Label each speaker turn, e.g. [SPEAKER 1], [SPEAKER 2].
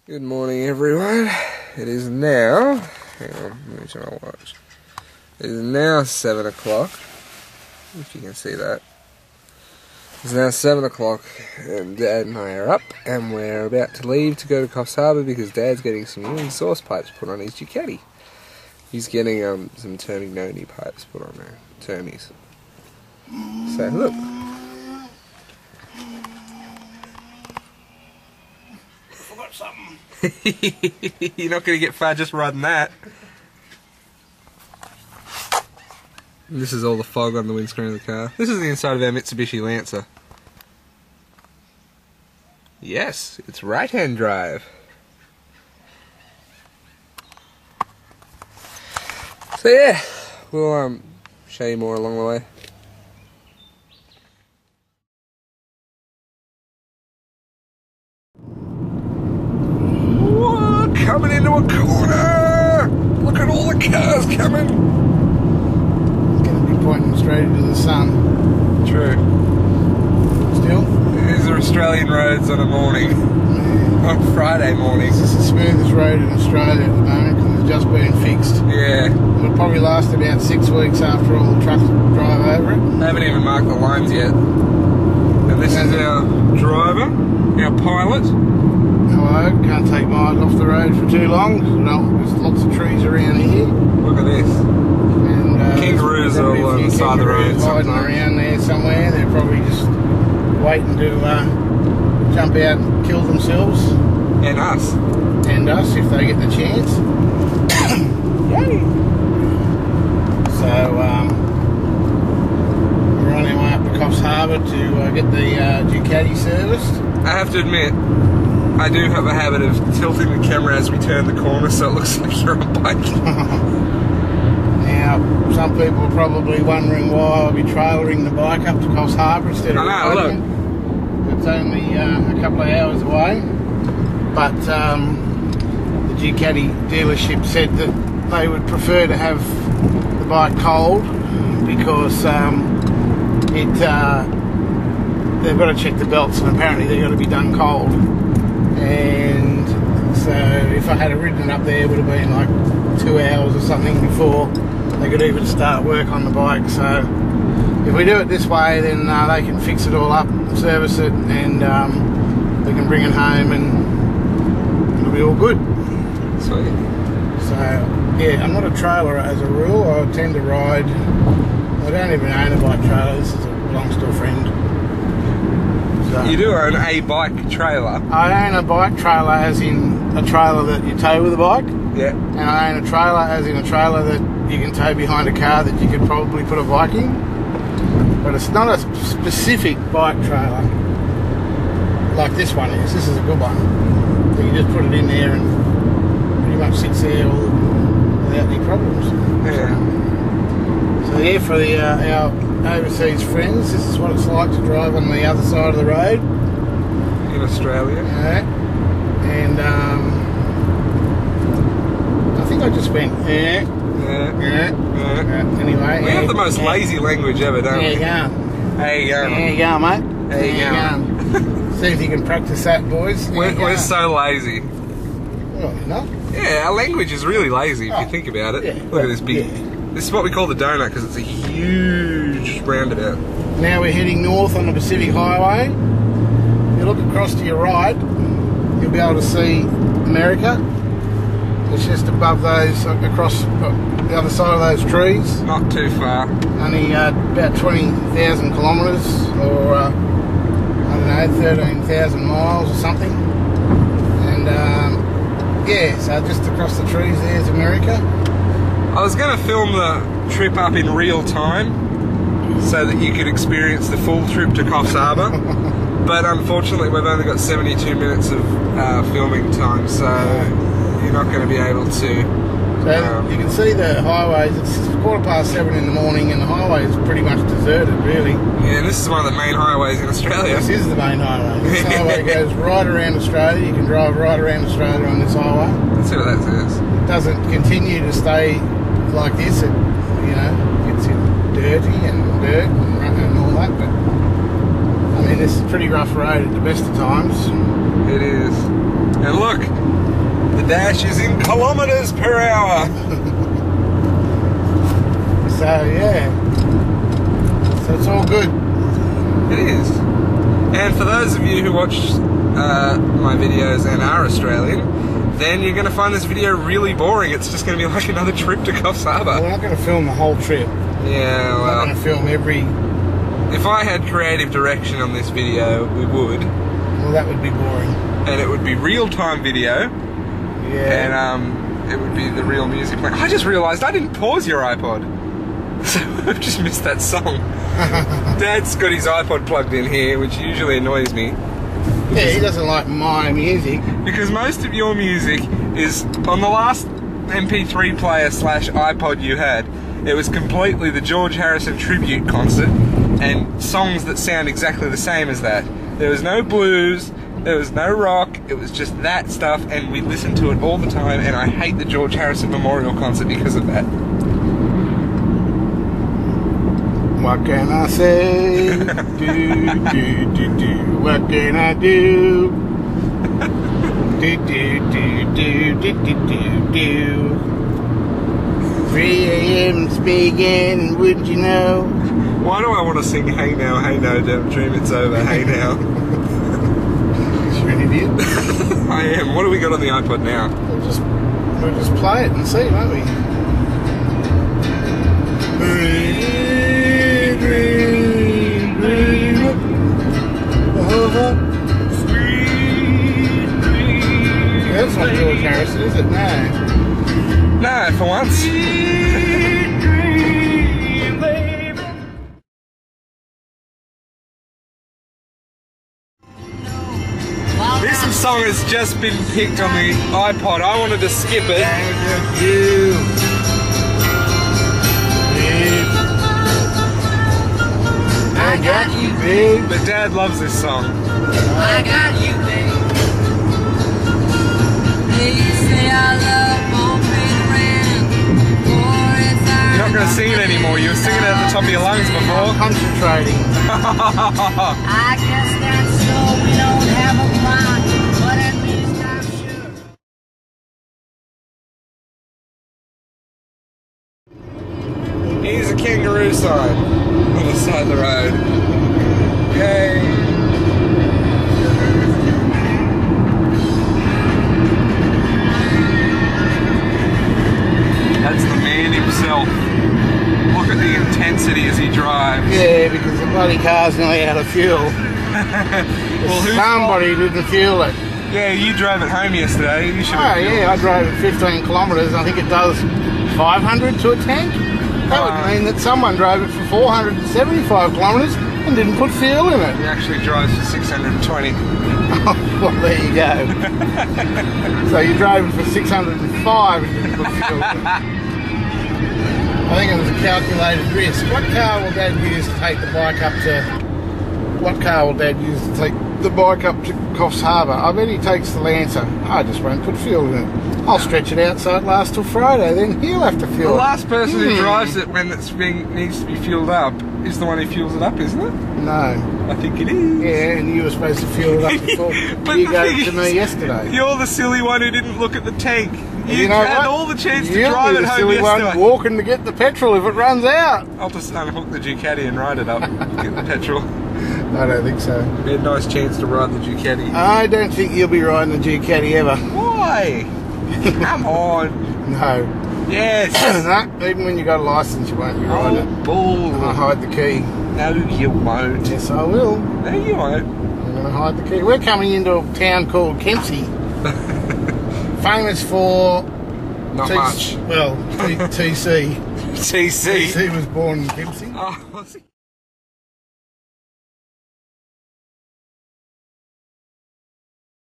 [SPEAKER 1] Good morning, everyone. It is now, hang on, let me turn my watch. It is now 7 o'clock, if you can see that. It's now 7 o'clock, and Dad and I are up, and we're about to leave to go to Coffs Harbour because Dad's getting some new exhaust pipes put on his Ducati. He's getting some Termignoni pipes put on there, Termis. So, look.
[SPEAKER 2] Forgot something.
[SPEAKER 1] You're not going to get far just riding that. And this is all the fog on the windscreen of the car. This is the inside of our Mitsubishi Lancer. Yes, it's right-hand drive. So yeah, we'll show you more along the way. Whoa, coming into a corner! Look at all the cars coming!
[SPEAKER 2] Going to be pointing straight into the sun.
[SPEAKER 1] True.
[SPEAKER 2] Still?
[SPEAKER 1] These are Australian roads on a morning. Yeah. On Friday morning.
[SPEAKER 2] This is the smoothest road in Australia at the moment because it's just been fixed.
[SPEAKER 1] Yeah.
[SPEAKER 2] It'll probably last about 6 weeks after all the trucks drive over it.
[SPEAKER 1] They haven't even marked the lines yet. And this is our driver, our pilot.
[SPEAKER 2] Hello, can't take my eyes off the road for too long. No, there's lots of trees around here.
[SPEAKER 1] Look at this.
[SPEAKER 2] And
[SPEAKER 1] kangaroos are all on the side of the road.
[SPEAKER 2] Hiding around there somewhere. They're probably just waiting to jump out and kill themselves.
[SPEAKER 1] And us.
[SPEAKER 2] And us if they get the chance. Yay! So we're on our way up to Coffs Harbour to get the Ducati serviced.
[SPEAKER 1] I have to admit, I do have a habit of tilting the camera as we turn the corner so it looks like you're on a bike.
[SPEAKER 2] Now, some people are probably wondering why I'll be trailering the bike up to Coffs Harbour instead of riding it. It's only a couple of hours away, but the Ducati dealership said that they would prefer to have the bike cold because they've got to check the belts and apparently they've got to be done cold. And so if I had ridden it up there, it would have been like 2 hours or something before they could even start work on the bike. So if we do it this way, then they can fix it all up, service it, and we can bring it home and it'll be all good.
[SPEAKER 1] Sweet. So
[SPEAKER 2] yeah, I'm not a trailer as a rule. I tend to ride. I don't even own a bike trailer. This belongs to a friend. So,
[SPEAKER 1] you do own a bike trailer?
[SPEAKER 2] I own a bike trailer as in a trailer that you tow with a bike.
[SPEAKER 1] Yeah.
[SPEAKER 2] And I own a trailer as in a trailer that you can tow behind a car that you could probably put a bike in. But it's not a specific bike trailer like this one is. This is a good one. So you just put it in there and pretty much sits there without any problems.
[SPEAKER 1] Yeah.
[SPEAKER 2] So yeah, for our overseas friends, this is what it's like to drive on the other side of the road.
[SPEAKER 1] In Australia.
[SPEAKER 2] Yeah. And I think I just went, yeah. Anyway.
[SPEAKER 1] We have the most lazy language ever, don't we?
[SPEAKER 2] There you go.
[SPEAKER 1] There you go.
[SPEAKER 2] There you go, mate.
[SPEAKER 1] There you go.
[SPEAKER 2] See if you can practice that, boys.
[SPEAKER 1] We're so lazy.
[SPEAKER 2] Well, you're not.
[SPEAKER 1] Yeah, our language is really lazy if you think about it.
[SPEAKER 2] Yeah.
[SPEAKER 1] Look at this big... Yeah. This is what we call the donut because it's a huge roundabout.
[SPEAKER 2] Now we're heading north on the Pacific Highway. You look across to your right, you'll be able to see America. It's just above those, across the other side of those trees.
[SPEAKER 1] Not too far.
[SPEAKER 2] Only about 20,000 kilometres, or I don't know, 13,000 miles or something. And yeah, so just across the trees there's America.
[SPEAKER 1] I was going to film the trip up in real time so that you could experience the full trip to Coffs Harbour, but unfortunately we've only got 72 minutes of filming time, so you're not going to be able to.
[SPEAKER 2] So you can see the highways. It's 7:15 in the morning and the highway is pretty much deserted, really.
[SPEAKER 1] Yeah, and this is one of the main highways in Australia.
[SPEAKER 2] This is the main highway. This highway goes right around Australia. You can drive right around Australia on this highway.
[SPEAKER 1] Let's see what that says.
[SPEAKER 2] It doesn't continue to stay like this. It, you know, gets dirty and dirt and all that, but I mean, this is a pretty rough road at the best of times.
[SPEAKER 1] It is. And look, The dash is in kilometres per hour.
[SPEAKER 2] So yeah, so it's all good.
[SPEAKER 1] It is. And for those of you who watch my videos and are Australian, then you're going to find this video really boring. It's just going to be like another trip to Coffs Harbour.
[SPEAKER 2] Well, we're not going to film the whole trip.
[SPEAKER 1] Yeah, well,
[SPEAKER 2] we're not going to film every...
[SPEAKER 1] If I had creative direction on this video, we would.
[SPEAKER 2] Well, that would be boring.
[SPEAKER 1] And it would be real-time video.
[SPEAKER 2] Yeah.
[SPEAKER 1] And it would be the real music playing. I just realised I didn't pause your iPod. So I've just missed that song. Dad's got his iPod plugged in here, which usually annoys me.
[SPEAKER 2] Yeah, he doesn't like my music.
[SPEAKER 1] Because most of your music is on the last MP3 player / iPod you had. It was completely the George Harrison tribute concert and songs that sound exactly the same as that. There was no blues, there was no rock, it was just that stuff, and we listened to it all the time, and I hate the George Harrison Memorial Concert because of that.
[SPEAKER 2] What can I say? Do. What can I do? Do. 3 a.m.'s begin, would you know?
[SPEAKER 1] Why do I want to sing Hey Now, Don't Dream It's Over, Hey Now?
[SPEAKER 2] You're an idiot.
[SPEAKER 1] I am. What do we got on the iPod now?
[SPEAKER 2] We'll just play it and see, won't we? That's not George Harrison, is it? No.
[SPEAKER 1] No, for once. This song has just been picked on the iPod. I wanted to skip it.
[SPEAKER 2] I got you, babe.
[SPEAKER 1] But Dad loves this song.
[SPEAKER 3] I got you, babe. They say I love both
[SPEAKER 1] You're not going to sing it anymore. You were singing it at the top of your lungs before.
[SPEAKER 2] Concentrating.
[SPEAKER 3] I guess that's so we don't have a plan, but at least I'm sure.
[SPEAKER 1] Here's a kangaroo sign on the side of the road. Yay! That's the man himself. Look at the intensity as he drives.
[SPEAKER 2] Yeah, because the bloody car's nearly out of fuel.
[SPEAKER 1] Well,
[SPEAKER 2] somebody didn't fuel it.
[SPEAKER 1] Yeah, you drove it home yesterday. You should.
[SPEAKER 2] Oh yeah, I drove it 15 kilometres. I think it does 500 to a tank. That would mean that someone drove it for 475 kilometres and didn't put fuel in it.
[SPEAKER 1] It actually drives for 620.
[SPEAKER 2] Well, there you go. So you drove it for 605 and didn't put fuel in it. I think it was a calculated risk. What car will Dad use to take the bike up to... What car will Dad use to take the bike up to Coffs Harbour? I bet he takes the Lancer. I just won't put fuel in it. I'll stretch it out so it lasts till Friday, then he'll have to fuel it.
[SPEAKER 1] The last person who drives it when it's needs to be fueled up is the one who fuels it up, isn't it?
[SPEAKER 2] No.
[SPEAKER 1] I think it is.
[SPEAKER 2] Yeah, and you were supposed to fuel it up before.
[SPEAKER 1] But
[SPEAKER 2] you gave it to me yesterday.
[SPEAKER 1] You're the silly one who didn't look at the tank. You
[SPEAKER 2] know
[SPEAKER 1] had
[SPEAKER 2] what?
[SPEAKER 1] all the chance to
[SPEAKER 2] You'll
[SPEAKER 1] drive
[SPEAKER 2] be
[SPEAKER 1] it
[SPEAKER 2] the
[SPEAKER 1] home
[SPEAKER 2] silly
[SPEAKER 1] yesterday.
[SPEAKER 2] one walking to get the petrol if it runs out.
[SPEAKER 1] I'll just unhook the Ducati and ride it up, get the petrol.
[SPEAKER 2] I don't think so.
[SPEAKER 1] Be a nice chance to ride the Ducati.
[SPEAKER 2] I don't think you'll be riding the Ducati ever.
[SPEAKER 1] Why? Come on.
[SPEAKER 2] No.
[SPEAKER 1] Yes.
[SPEAKER 2] No, even when you got a licence, you won't be riding it.
[SPEAKER 1] Bull.
[SPEAKER 2] I'm going to hide the key.
[SPEAKER 1] No, you won't.
[SPEAKER 2] Yes, I will.
[SPEAKER 1] No, you won't.
[SPEAKER 2] I'm going to hide the key. We're coming into a town called Kempsey. Famous for...
[SPEAKER 1] Not much.
[SPEAKER 2] Well, TC.
[SPEAKER 1] TC.
[SPEAKER 2] TC was born in Kempsey.
[SPEAKER 1] Oh, was he?